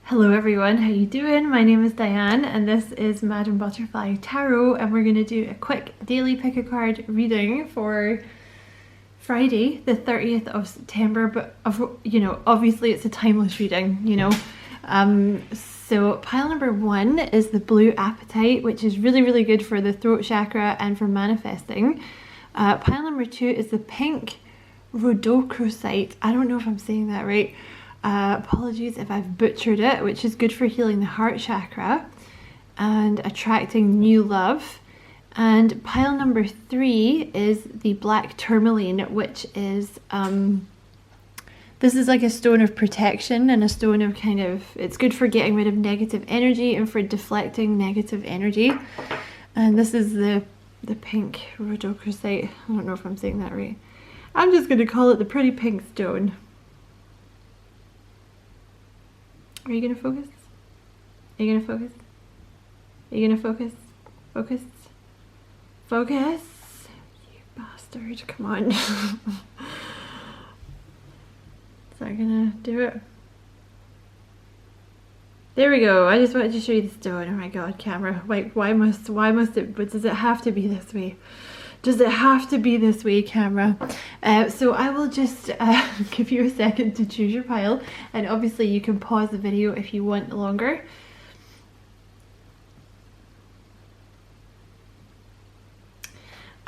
Hello everyone, how you doing? My name is Diane and this is Madam Butterfly Tarot, and we're going to do a quick daily pick a card reading for Friday the 30th of September, but obviously it's a timeless reading, So pile number 1 is the blue apatite, which is really good for the throat chakra and for manifesting. Pile number 2 is the pink rhodochrosite. I don't know if I'm saying that right. Apologies if I've butchered it, which is good for healing the heart chakra and attracting new love. And pile number 3 is the black tourmaline, which is this is like a stone of protection and a stone of it's good for getting rid of negative energy and for deflecting negative energy. And this is the pink rhodochrosite. I don't know if I'm saying that right. I'm just going to call it the pretty pink stone. Are you gonna focus? Are you gonna focus? Are you gonna focus? Focus? Focus? You bastard, come on. Is that gonna do it? There we go. I just wanted to show you the stone. Oh my god, camera. Like, why must it, but does it have to be this way? Does it have to be this way, camera? So I will just give you a second to choose your pile, and obviously you can pause the video if you want longer.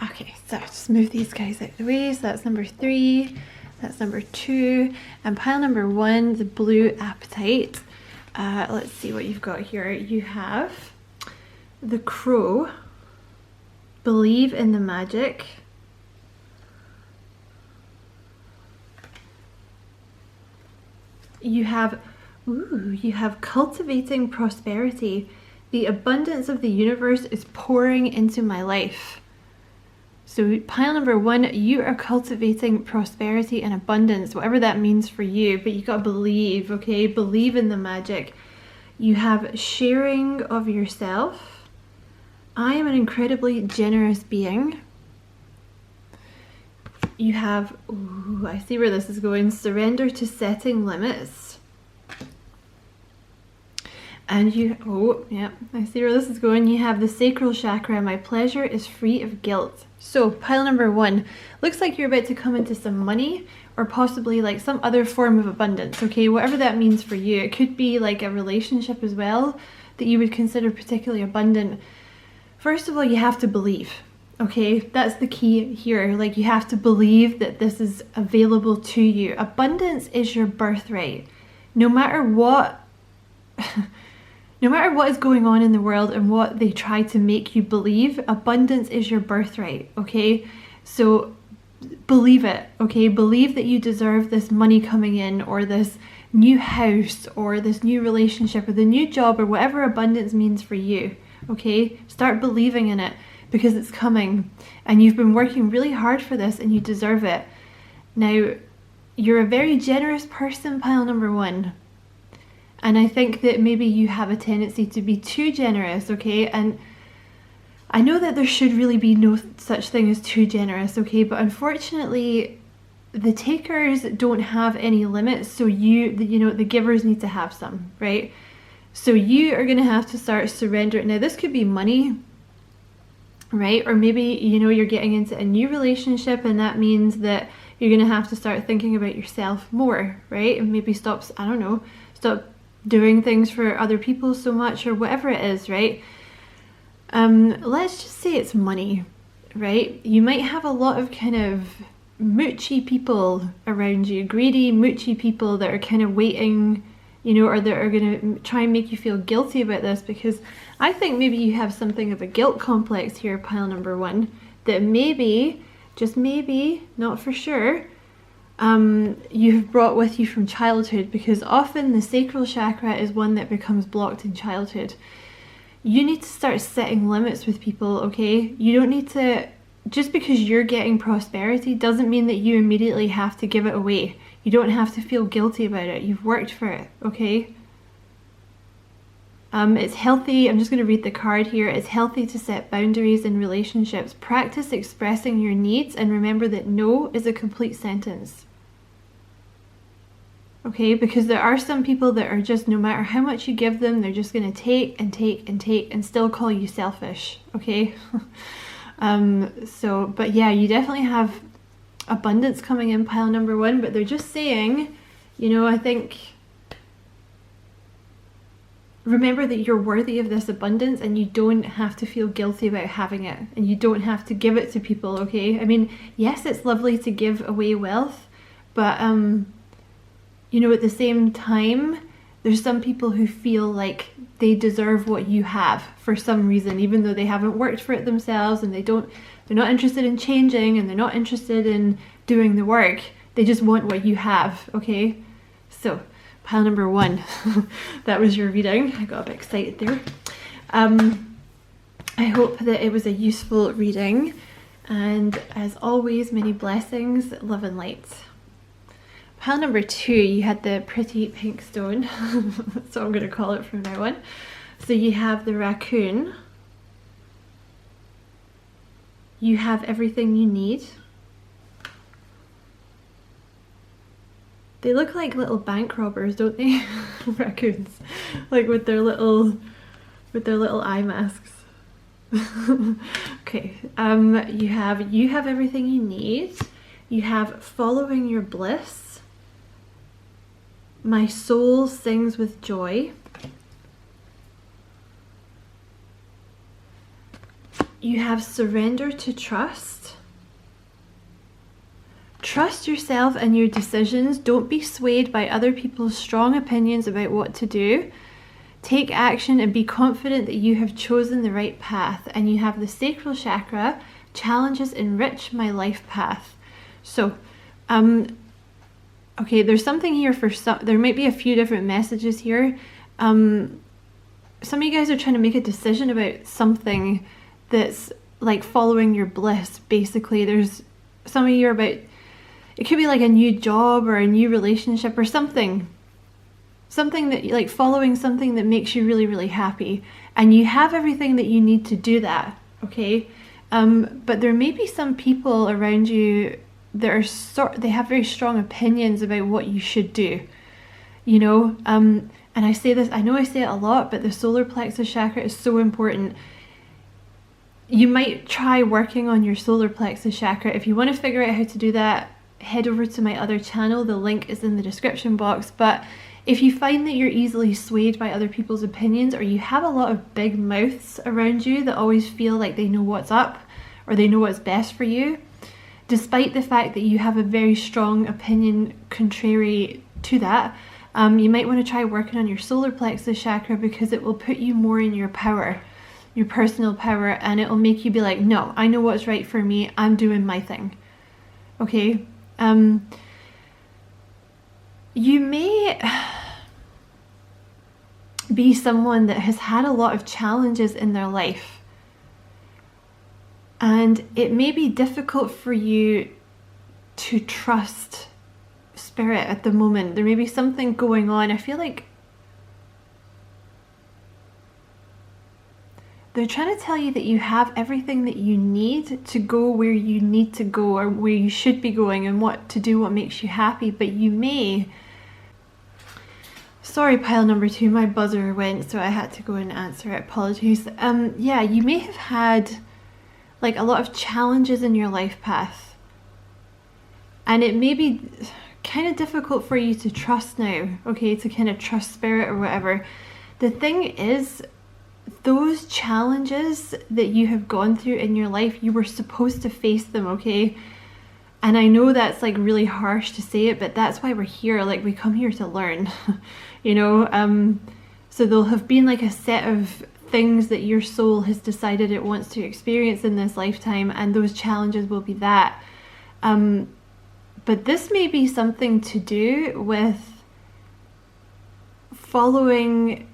Okay, so just move these guys out of the way. So that's number 3, that's number 2, and pile number 1, the blue apatite. Let's see what you've got here. You have the crow. Believe in the magic. You have cultivating prosperity. The abundance of the universe is pouring into my life. So pile number 1, you are cultivating prosperity and abundance, whatever that means for you, but you gotta believe, okay? Believe in the magic. You have sharing of yourself. I am an incredibly generous being. You have, ooh, I see where this is going, surrender to setting limits. And you, oh, yeah, I see where this is going. You have the sacral chakra, my pleasure is free of guilt. So pile number 1, looks like you're about to come into some money or possibly like some other form of abundance, okay? Whatever that means for you. It could be like a relationship as well that you would consider particularly abundant. First of all, you have to believe, okay? That's the key here. Like, you have to believe that this is available to you. Abundance is your birthright. No matter what, no matter what is going on in the world and what they try to make you believe, abundance is your birthright, okay? So believe it, okay? Believe that you deserve this money coming in, or this new house, or this new relationship, or the new job, or whatever abundance means for you. Okay, start believing in it because it's coming, and you've been working really hard for this and you deserve it. Now, you're a very generous person, pile number 1, and I think that maybe you have a tendency to be too generous, okay? And I know that there should really be no such thing as too generous, okay? But unfortunately, the takers don't have any limits, so the givers need to have some, right? So you are going to have to start surrendering. Now this could be money, right? Or maybe, you're getting into a new relationship, and that means that you're going to have to start thinking about yourself more, right? And maybe stop doing things for other people so much, or whatever it is, right? Let's just say it's money, right? You might have a lot of kind of moochy people around you, greedy, moochy people that are kind of waiting, or that are going to try and make you feel guilty about this, because I think maybe you have something of a guilt complex here, pile number 1, that maybe, just maybe, not for sure, you've brought with you from childhood, because often the sacral chakra is one that becomes blocked in childhood. You need to start setting limits with people, okay? You don't need to, just because you're getting prosperity doesn't mean that you immediately have to give it away. You don't have to feel guilty about it. You've worked for it, okay? It's healthy. I'm just going to read the card here. It's healthy to set boundaries in relationships. Practice expressing your needs, and remember that no is a complete sentence. Okay, because there are some people that are just, no matter how much you give them, they're just going to take and take and take and still call you selfish. Okay. But yeah, you definitely have abundance coming in, pile number one, but they're just saying, you know, I think, remember that you're worthy of this abundance and you don't have to feel guilty about having it, and you don't have to give it to people. Okay. I mean, yes, it's lovely to give away wealth, but, you know, at the same time, there's some people who feel like they deserve what you have for some reason, even though they haven't worked for it themselves, and they're not interested in changing, and they're not interested in doing the work. They just want what you have. Okay. So pile number one, that was your reading. I got a bit excited there. I hope that it was a useful reading, and as always, many blessings, love and light. Pile number two, you had the pretty pink stone. So I'm going to call it from now on. So you have the raccoon. You have everything you need. They look like little bank robbers, don't they? Raccoons, like with their little eye masks. Okay. You have everything you need. You have following your bliss. My soul sings with joy. You have surrender to trust. Trust yourself and your decisions. Don't be swayed by other people's strong opinions about what to do. Take action and be confident that you have chosen the right path. And you have the sacral chakra. Challenges enrich my life path. So, okay, there's something here for some, there might be a few different messages here. Some of you guys are trying to make a decision about something that's like following your bliss, basically. There's some of you are about, it could be like a new job or a new relationship or something that, like, following something that makes you really, really happy. And you have everything that you need to do that, okay? But there may be some people around you that are they have very strong opinions about what you should do, you know. And I say this, I know I say it a lot, but the solar plexus chakra is so important. You might try working on your solar plexus chakra. If you want to figure out how to do that, head over to my other channel. The link is in the description box. But if you find that you're easily swayed by other people's opinions, or you have a lot of big mouths around you that always feel like they know what's up or they know what's best for you, despite the fact that you have a very strong opinion contrary to that, you might want to try working on your solar plexus chakra, because it will put you more in your power, your personal power, and it will make you be like, no, I know what's right for me. I'm doing my thing. Okay. You may be someone that has had a lot of challenges in their life. And it may be difficult for you to trust spirit at the moment. There may be something going on. I feel like they're trying to tell you that you have everything that you need to go where you need to go, or where you should be going, and what to do, what makes you happy. But you may... Sorry, pile number two, my buzzer went, so I had to go and answer it. Apologies. Yeah, you may have had like a lot of challenges in your life path, and it may be kind of difficult for you to trust now, okay, to kind of trust spirit or whatever. The thing is, those challenges that you have gone through in your life, you were supposed to face them, okay? And I know that's like really harsh to say it, but that's why we're here. Like, we come here to learn, you know. So there'll have been like a set of things that your soul has decided it wants to experience in this lifetime, and those challenges will be that. But this may be something to do with following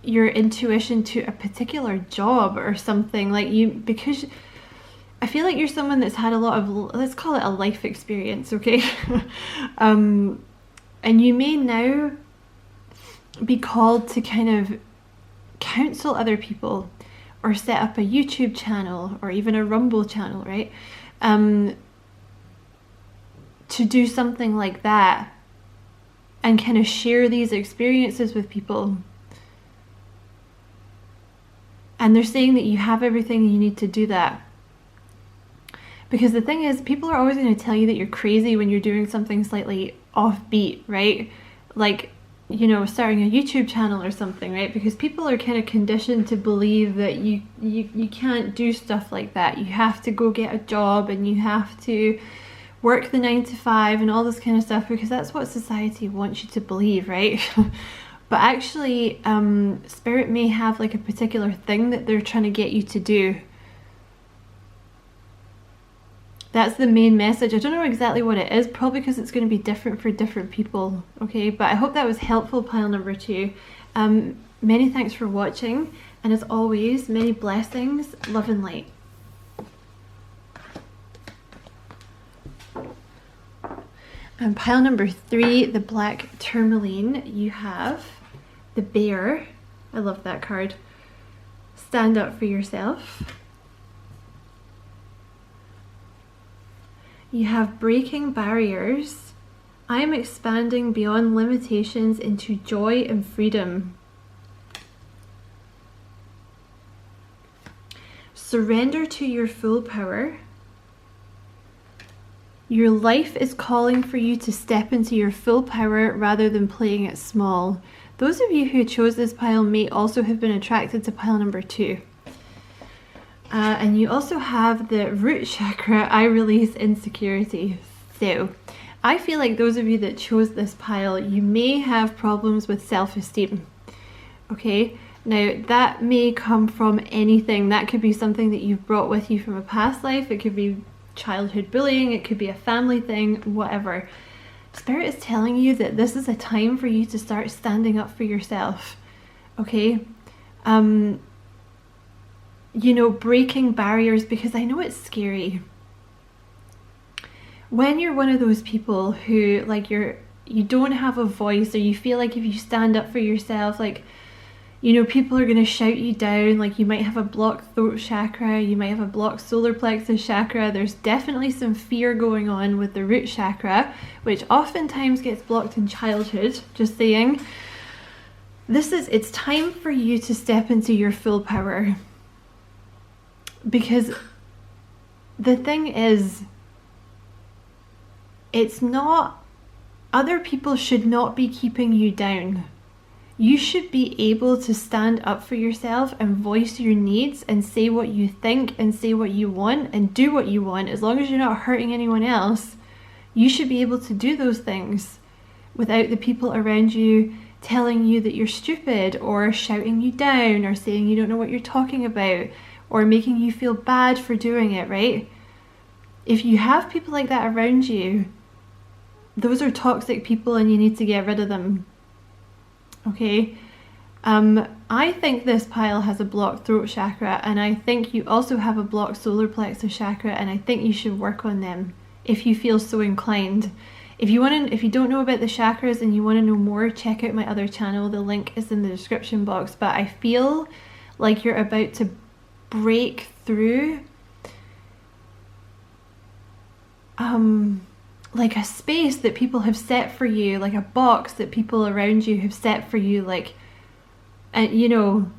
your intuition to a particular job or something, like you, because I feel like you're someone that's had a lot of, let's call it a life experience, okay? And you may now be called to kind of counsel other people, or set up a YouTube channel, or even a Rumble channel, right? To do something like that. and kind of share these experiences with people. And they're saying that you have everything you need to do that. Because the thing is, people are always going to tell you that you're crazy when you're doing something slightly offbeat, right? Like, you know, starting a YouTube channel or something, right? Because people are kind of conditioned to believe that you can't do stuff like that. You have to go get a job and you have to work the 9 to 5 and all this kind of stuff, because that's what society wants you to believe, right? But actually, Spirit may have like a particular thing that they're trying to get you to do. That's the main message. I don't know exactly what it is, probably because it's going to be different for different people, okay? But I hope that was helpful, pile number 2. Many thanks for watching, and as always, many blessings, love and light. And pile number 3, the black tourmaline, you have the bear. I love that card. Stand up for yourself. You have breaking barriers. I am expanding beyond limitations into joy and freedom. Surrender to your full power. Your life is calling for you to step into your full power rather than playing it small. Those of you who chose this pile may also have been attracted to pile number 2. And you also have the root chakra, I release insecurity. So I feel like those of you that chose this pile, you may have problems with self-esteem. Okay, now that may come from anything. That could be something that you've brought with you from a past life. It could be childhood bullying, it could be a family thing, whatever. Spirit is telling you that this is a time for you to start standing up for yourself. Okay, you know, breaking barriers, because I know it's scary. When you're one of those people who, like, you don't have a voice, or you feel like if you stand up for yourself, like, you know, people are going to shout you down. Like, you might have a blocked throat chakra, you might have a blocked solar plexus chakra. There's definitely some fear going on with the root chakra, which oftentimes gets blocked in childhood, just saying. It's time for you to step into your full power. Because the thing is, it's not, other people should not be keeping you down. You should be able to stand up for yourself and voice your needs and say what you think and say what you want and do what you want. As long as you're not hurting anyone else, you should be able to do those things without the people around you telling you that you're stupid, or shouting you down, or saying you don't know what you're talking about, or making you feel bad for doing it, right? If you have people like that around you, those are toxic people and you need to get rid of them. Okay? I think this pile has a blocked throat chakra, and I think you also have a blocked solar plexus chakra, and I think you should work on them if you feel so inclined. If you don't know about the chakras and you want to know more, check out my other channel. The link is in the description box. But I feel like you're about to break through like a space that people have set for you, like a box that people around you have set for you, like, and you know,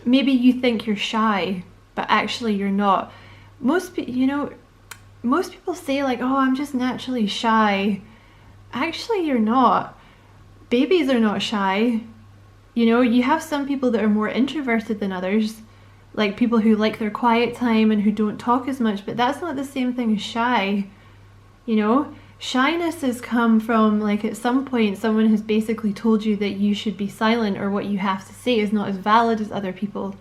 maybe you think you're shy, but actually you're not. Most people say like, oh, I'm just naturally shy. Actually, you're not. Babies are not shy. You know, you have some people that are more introverted than others, like people who like their quiet time and who don't talk as much, but that's not the same thing as shy. You know, shyness has come from, like, at some point someone has basically told you that you should be silent, or what you have to say is not as valid as other people.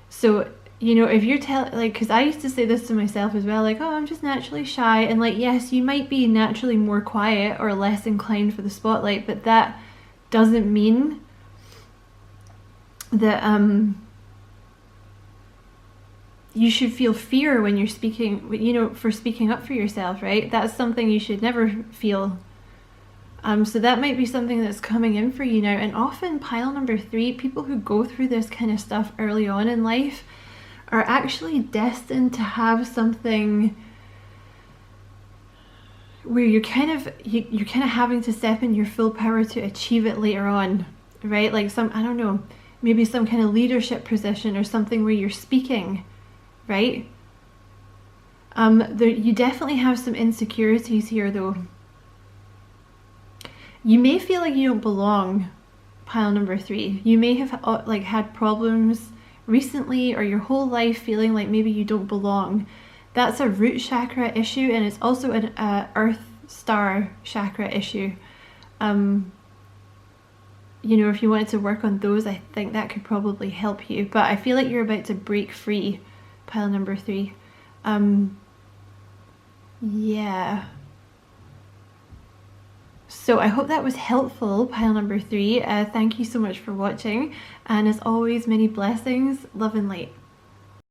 So, you know, if you're like, because I used to say this to myself as well, like, oh, I'm just naturally shy, and like, yes, you might be naturally more quiet or less inclined for the spotlight, but that doesn't mean that you should feel fear when you're speaking, you know, for speaking up for yourself, right? That's something you should never feel. So that might be something that's coming in for you now. And often pile number 3, people who go through this kind of stuff early on in life are actually destined to have something where you're kind of having to step in your full power to achieve it later on, right? Like some, I don't know, maybe some kind of leadership position or something where you're speaking, right? You definitely have some insecurities here though. You may feel like you don't belong, pile number 3. You may have like had problems recently or your whole life feeling like maybe you don't belong. That's a root chakra issue, and it's also an earth star chakra issue. You know, if you wanted to work on those, I think that could probably help you. But I feel like you're about to break free, pile number 3. Yeah. So I hope that was helpful, pile number 3. Thank you so much for watching, and as always, many blessings, love and light.